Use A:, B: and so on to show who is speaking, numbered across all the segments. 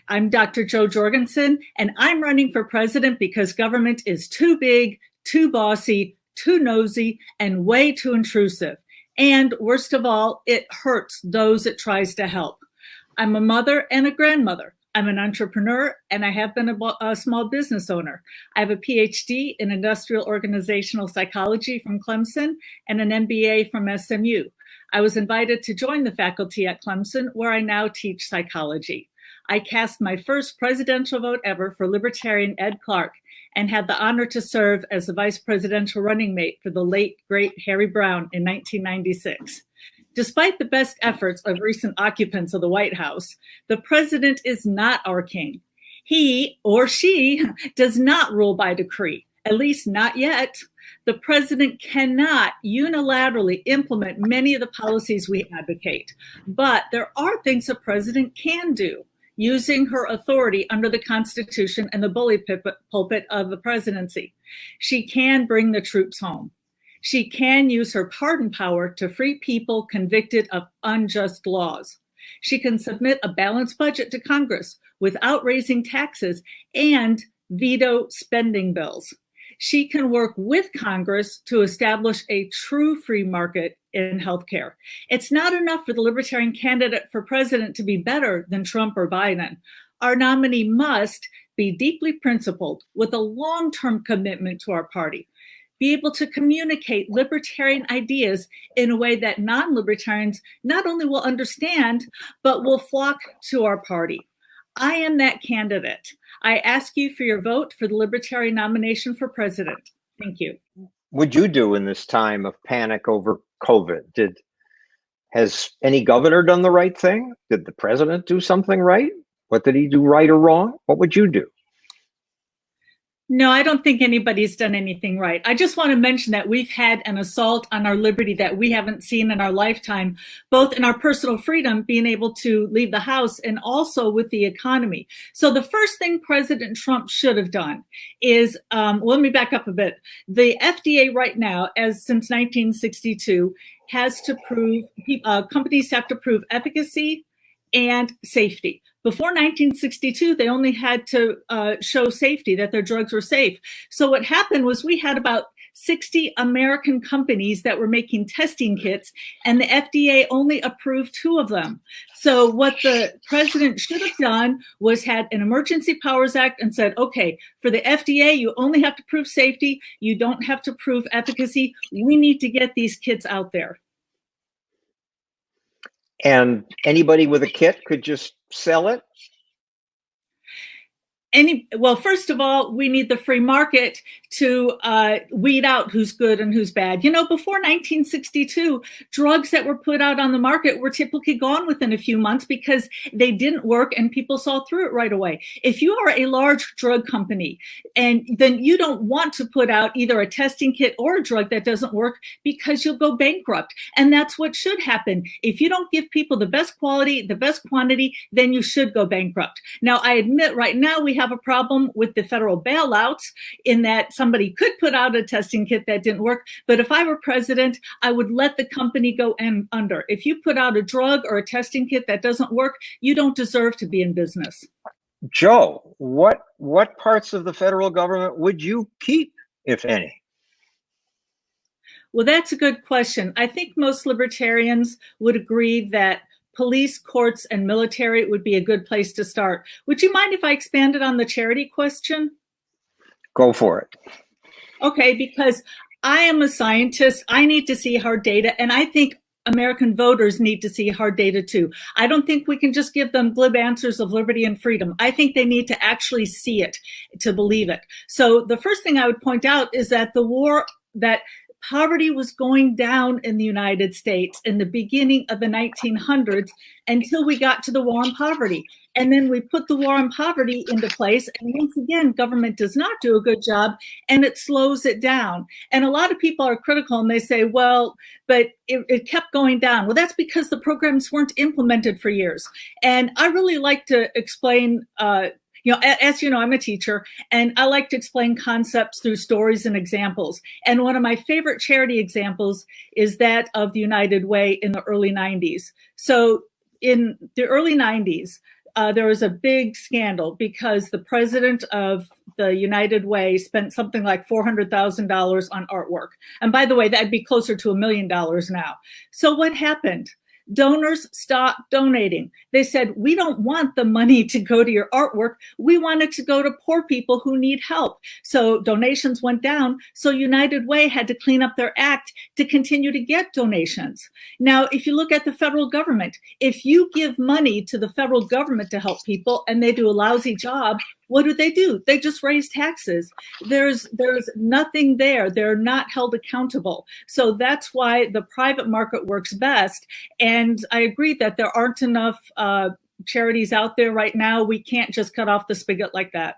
A: I'm Dr. Joe Jorgensen, and I'm running for president because government is too big, too bossy, too nosy, and way too intrusive. And worst of all, it hurts those it tries to help. I'm a mother and a grandmother. I'm an entrepreneur, and I have been a small business owner. I have a PhD in industrial organizational psychology from Clemson and an MBA from SMU. I was invited to join the faculty at Clemson, where I now teach psychology. I cast my first presidential vote ever for Libertarian Ed Clark and had the honor to serve as the vice presidential running mate for the late, great Harry Browne in 1996. Despite the best efforts of recent occupants of the White House, the president is not our king. He or she does not rule by decree, at least not yet. The president cannot unilaterally implement many of the policies we advocate, but there are things the president can do, using her authority under the Constitution and the bully pulpit of the presidency. She can bring the troops home. She can use her pardon power to free people convicted of unjust laws. She can submit a balanced budget to Congress without raising taxes and veto spending bills. She can work with Congress to establish a true free market in healthcare. It's not enough for the Libertarian candidate for president to be better than Trump or Biden. Our nominee must be deeply principled with a long-term commitment to our party, be able to communicate libertarian ideas in a way that non-libertarians not only will understand, but will flock to our party. I am that candidate. I ask you for your vote for the Libertarian nomination for president. Thank you.
B: What would you do in this time of panic over COVID? Has any governor done the right thing? Did the president do something right? What did he do right or wrong? What would you do?
A: No, I don't think anybody's done anything right. I just want to mention that we've had an assault on our liberty that we haven't seen in our lifetime, both in our personal freedom, being able to leave the house, and also with the economy. So the first thing President Trump should have done is, let me back up a bit. The FDA right now, as since 1962, has to prove, companies have to prove efficacy and safety. Before 1962, they only had to show safety, that their drugs were safe. So what happened was we had about 60 American companies that were making testing kits, and the FDA only approved 2 of them. So what the president should have done was had an Emergency Powers Act and said, okay, for the FDA, you only have to prove safety. You don't have to prove efficacy. We need to get these kits out there.
B: And anybody with a kit could just sell it?
A: Well, first of all, we need the free market to weed out who's good and who's bad. You know, before 1962, drugs that were put out on the market were typically gone within a few months because they didn't work and people saw through it right away. If you are a large drug company, and then you don't want to put out either a testing kit or a drug that doesn't work because you'll go bankrupt. And that's what should happen. If you don't give people the best quality, the best quantity, then you should go bankrupt. Now, I admit right now we have a problem with the federal bailouts in that somebody could put out a testing kit that didn't work. But if I were president, I would let the company go under. If you put out a drug or a testing kit that doesn't work, you don't deserve to be in business.
B: Joe, what parts of the federal government would you keep, if any?
A: Well, that's a good question. I think most libertarians would agree that police, courts, and military would be a good place to start. Would you mind if I expanded on the charity question?
B: Go for it.
A: Okay, because I am a scientist. I need to see hard data, and I think American voters need to see hard data too. I don't think we can just give them glib answers of liberty and freedom. I think they need to actually see it to believe it. So the first thing I would point out is that poverty was going down in the United States in the beginning of the 1900s until we got to the war on poverty. And then we put the war on poverty into place. And once again, government does not do a good job and it slows it down. And a lot of people are critical and they say, well, but it kept going down. Well, that's because the programs weren't implemented for years. And I really like to explain, as you know, I'm a teacher, and I like to explain concepts through stories and examples. And one of my favorite charity examples is that of the United Way in the early 90s. So in the early 90s, there was a big scandal because the president of the United Way spent something like $400,000 on artwork. And by the way, that'd be closer to $1 million now. So what happened? Donors stopped donating. They said, we don't want the money to go to your artwork. We want it to go to poor people who need help. So donations went down. So United Way had to clean up their act to continue to get donations. Now, if you look at the federal government, if you give money to the federal government to help people and they do a lousy job, what do? They just raise taxes. There's nothing there. They're not held accountable. So that's why the private market works best. And I agree that there aren't enough charities out there right now. We can't just cut off the spigot like that.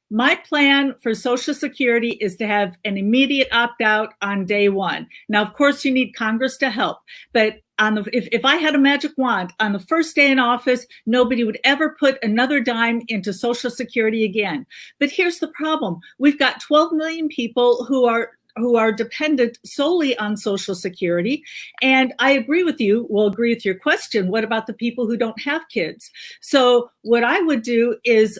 A: My plan for Social Security is to have an immediate opt-out on day one. Now, of course, you need Congress to help, but if I had a magic wand, on the first day in office, nobody would ever put another dime into Social Security again. But here's the problem. We've got 12 million people who are dependent solely on Social Security. And I agree with you, will agree with your question. What about the people who don't have kids? So what I would do is,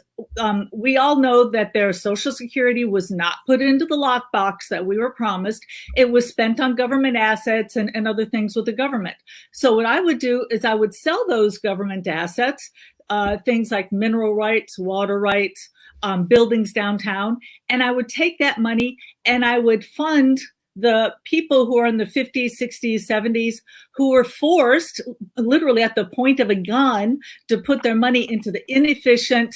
A: we all know that their Social Security was not put into the lockbox that we were promised. It was spent on government assets and other things with the government. So what I would do is I would sell those government assets, things like mineral rights, water rights, buildings downtown, and I would take that money and I would fund the people who are in the 50s, 60s, 70s, who were forced, literally at the point of a gun, to put their money into the inefficient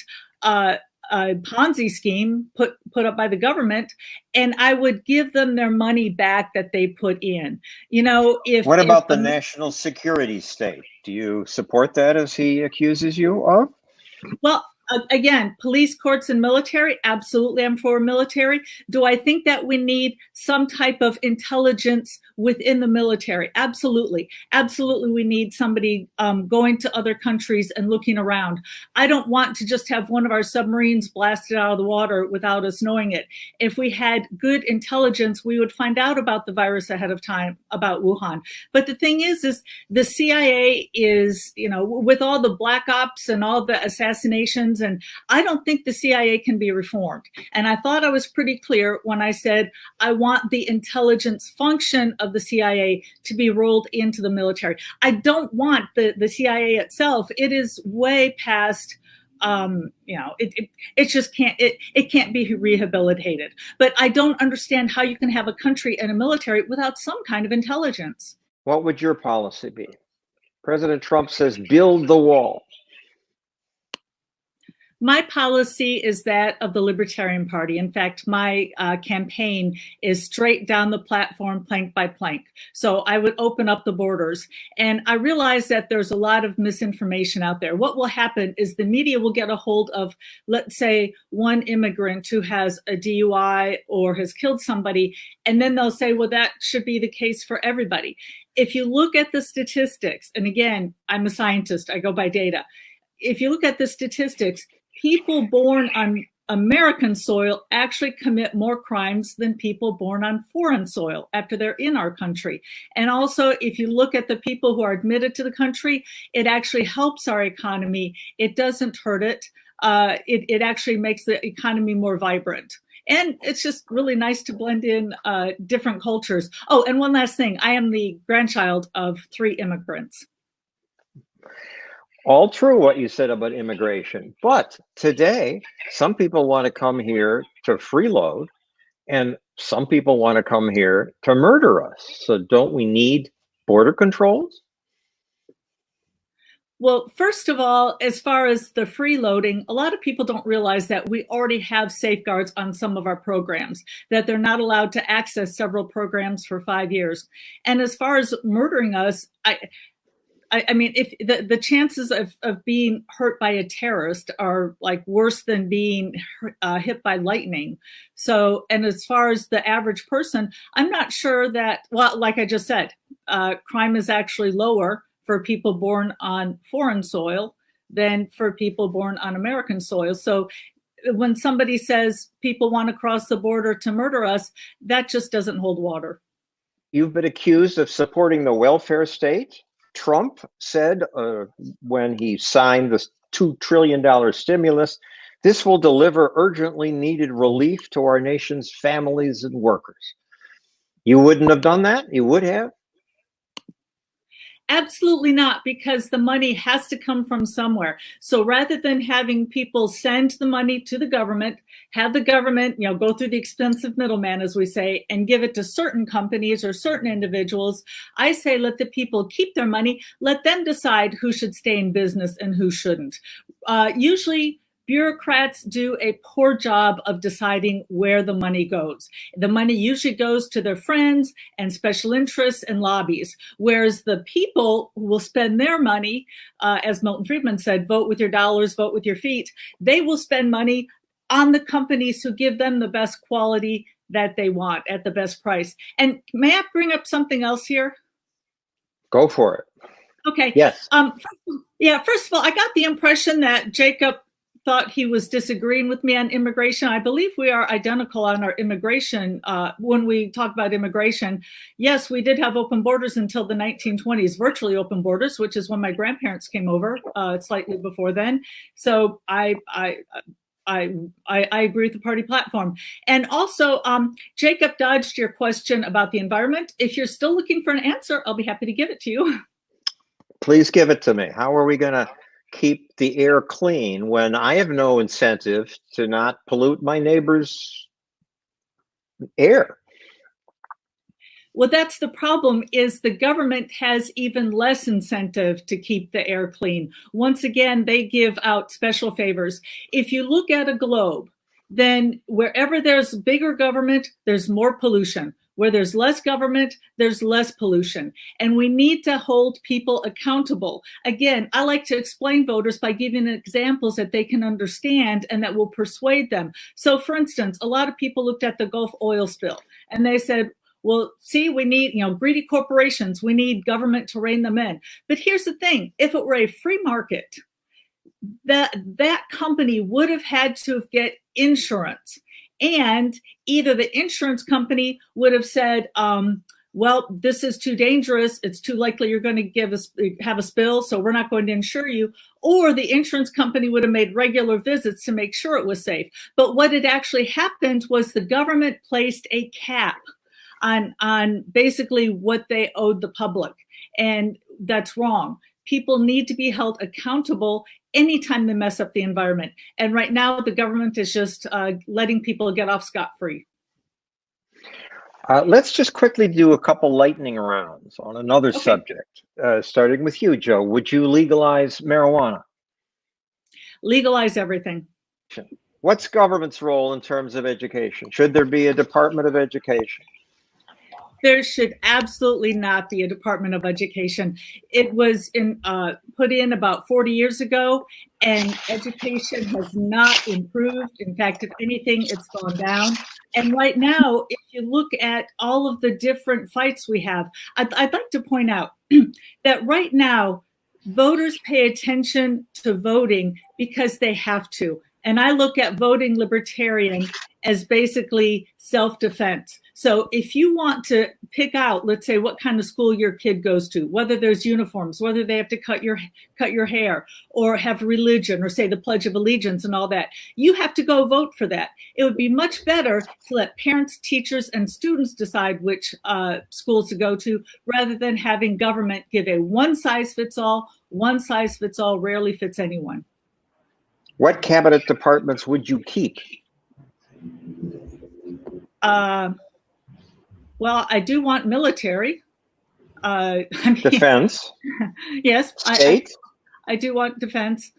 A: Ponzi scheme put up by the government, and I would give them their money back that they put in.
B: What about the national security state? Do you support that, as he accuses you of?
A: Well, again, police, courts, and military, absolutely, I'm for military. Do I think that we need some type of intelligence within the military? Absolutely. Absolutely, we need somebody going to other countries and looking around. I don't want to just have one of our submarines blasted out of the water without us knowing it. If we had good intelligence, we would find out about the virus ahead of time, about Wuhan. But the thing is the CIA is, with all the black ops and all the assassinations, and I don't think the CIA can be reformed. And I thought I was pretty clear when I said I want the intelligence function of the CIA to be rolled into the military. I don't want the CIA itself. It is way past, it just can't be rehabilitated. But I don't understand how you can have a country and a military without some kind of intelligence.
B: What would your policy be? President Trump says, build the wall.
A: My policy is that of the Libertarian Party. In fact, my campaign is straight down the platform, plank by plank. So I would open up the borders. And I realize that there's a lot of misinformation out there. What will happen is the media will get a hold of, let's say, one immigrant who has a DUI or has killed somebody, and then they'll say, well, that should be the case for everybody. If you look at the statistics, and again, I'm a scientist, I go by data. If you look at the statistics, people born on American soil actually commit more crimes than people born on foreign soil after they're in our country. And also, if you look at the people who are admitted to the country, it actually helps our economy. It doesn't hurt it. It actually makes the economy more vibrant. And it's just really nice to blend in different cultures. Oh, and one last thing. I am the grandchild of 3 immigrants.
B: All true what you said about immigration, but today some people want to come here to freeload and some people want to come here to murder us. So don't we need border controls?
A: Well, first of all, as far as the freeloading, a lot of people don't realize that we already have safeguards on some of our programs, that they're not allowed to access several programs for 5 years. And as far as murdering us, I mean, if the chances of being hurt by a terrorist are like worse than being hit by lightning. So, and as far as the average person, I'm not sure that, well, like I just said, crime is actually lower for people born on foreign soil than for people born on American soil. So when somebody says people want to cross the border to murder us, that just doesn't hold water.
B: You've been accused of supporting the welfare state. Trump said when he signed the $2 trillion stimulus. This will deliver urgently needed relief to our nation's families and workers. You wouldn't have done that? You would have?
A: Absolutely not, because the money has to come from somewhere. So rather than having people send the money to the government, have the government, go through the expensive middleman, as we say, and give it to certain companies or certain individuals, I say let the people keep their money. Let them decide who should stay in business and who shouldn't. Usually, bureaucrats do a poor job of deciding where the money goes. The money usually goes to their friends and special interests and lobbies, whereas the people who will spend their money, as Milton Friedman said, vote with your dollars, vote with your feet. They will spend money on the companies who give them the best quality that they want at the best price. And may I bring up something else here?
B: Go for it.
A: Okay.
B: Yes.
A: First of all, I got the impression that Jacob thought he was disagreeing with me on immigration. I believe we are identical on our immigration. When we talk about immigration, yes, we did have open borders until the 1920s, virtually open borders, which is when my grandparents came over, slightly before then. So I agree with the party platform. And also, Jacob dodged your question about the environment. If you're still looking for an answer, I'll be happy to give it to you.
B: Please give it to me. How are we going to keep the air clean when I have no incentive to not pollute my neighbor's air?
A: Well, that's the problem, is the government has even less incentive to keep the air clean. Once again, they give out special favors. If you look at a globe, then wherever there's bigger government, there's more pollution. Where there's less government, there's less pollution. And we need to hold people accountable. Again, I like to explain voters by giving examples that they can understand and that will persuade them. So for instance, a lot of people looked at the Gulf oil spill and they said, well, see, we need, greedy corporations. We need government to rein them in. But here's the thing. If it were a free market, that company would have had to get insurance. And either the insurance company would have said, well, this is too dangerous. It's too likely you're going to have a spill, so we're not going to insure you. Or the insurance company would have made regular visits to make sure it was safe. But what had actually happened was the government placed a cap on basically what they owed the public. And that's wrong. People need to be held accountable anytime they mess up the environment. And right now, the government is just letting people get off scot-free.
B: Let's just quickly do a couple lightning rounds on another subject, starting with you, Joe. Would you legalize marijuana?
A: Legalize everything.
B: What's government's role in terms of education? Should there be a Department of Education?
A: There should absolutely not be a Department of Education. It was put in about 40 years ago, and education has not improved. In fact, if anything, it's gone down. And right now, if you look at all of the different fights we have, I'd like to point out that right now, voters pay attention to voting because they have to. And I look at voting libertarian as basically self-defense. So if you want to pick out, let's say, what kind of school your kid goes to, whether there's uniforms, whether they have to cut your hair or have religion or say the Pledge of Allegiance and all that, you have to go vote for that. It would be much better to let parents, teachers, and students decide which schools to go to rather than having government give a one-size-fits-all. One size fits all rarely fits anyone.
B: What cabinet departments would you keep?
A: Well, I do want military.
B: Defense.
A: Yes.
B: State.
A: I do want defense.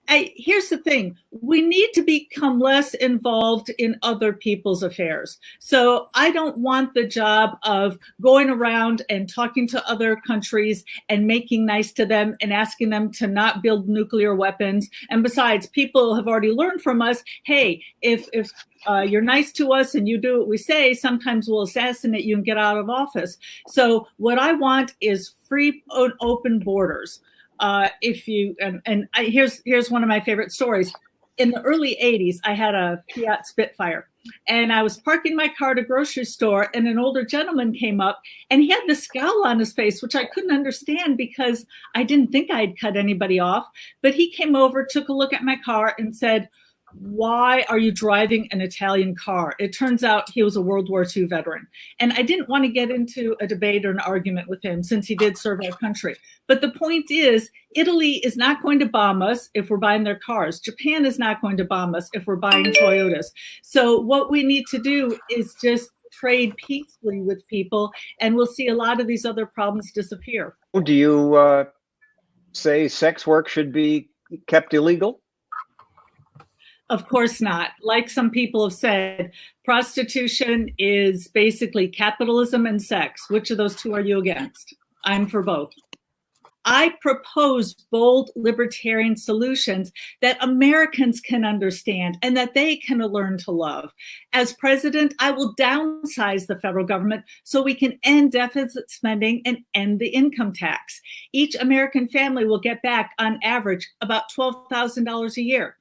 A: Here's the thing. We need to become less involved in other people's affairs. So I don't want the job of going around and talking to other countries and making nice to them and asking them to not build nuclear weapons. And besides, people have already learned from us, hey, if you're nice to us and you do what we say, sometimes we'll assassinate you and get out of office. So what I want is free, open borders. Here's one of my favorite stories. In the early 80s, I had a Fiat Spitfire. And I was parking my car at a grocery store, and an older gentleman came up, and he had this scowl on his face, which I couldn't understand because I didn't think I'd cut anybody off. But he came over, took a look at my car, and said, "Why are you driving an Italian car?" It turns out he was a World War II veteran. And I didn't want to get into a debate or an argument with him since he did serve our country. But the point is, Italy is not going to bomb us if we're buying their cars. Japan is not going to bomb us if we're buying Toyotas. So what we need to do is just trade peacefully with people, and we'll see a lot of these other problems disappear.
B: Do you say sex work should be kept illegal?
A: Of course not. Like some people have said, prostitution is basically capitalism and sex. Which of those two are you against? I'm for both. I propose bold libertarian solutions that Americans can understand and that they can learn to love. As president, I will downsize the federal government so we can end deficit spending and end the income tax. Each American family will get back, on average, about $12,000 a year.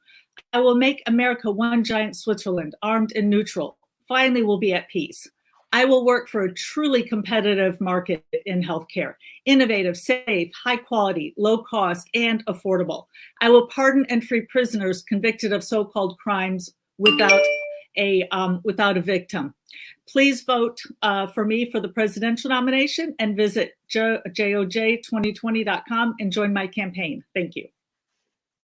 A: I will make America one giant Switzerland, armed and neutral. Finally, we'll be at peace. I will work for a truly competitive market in healthcare, innovative, safe, high quality, low cost, and affordable. I will pardon and free prisoners convicted of so-called crimes without a victim. Please vote for me for the presidential nomination and visit joj2020.com and join my campaign. Thank you.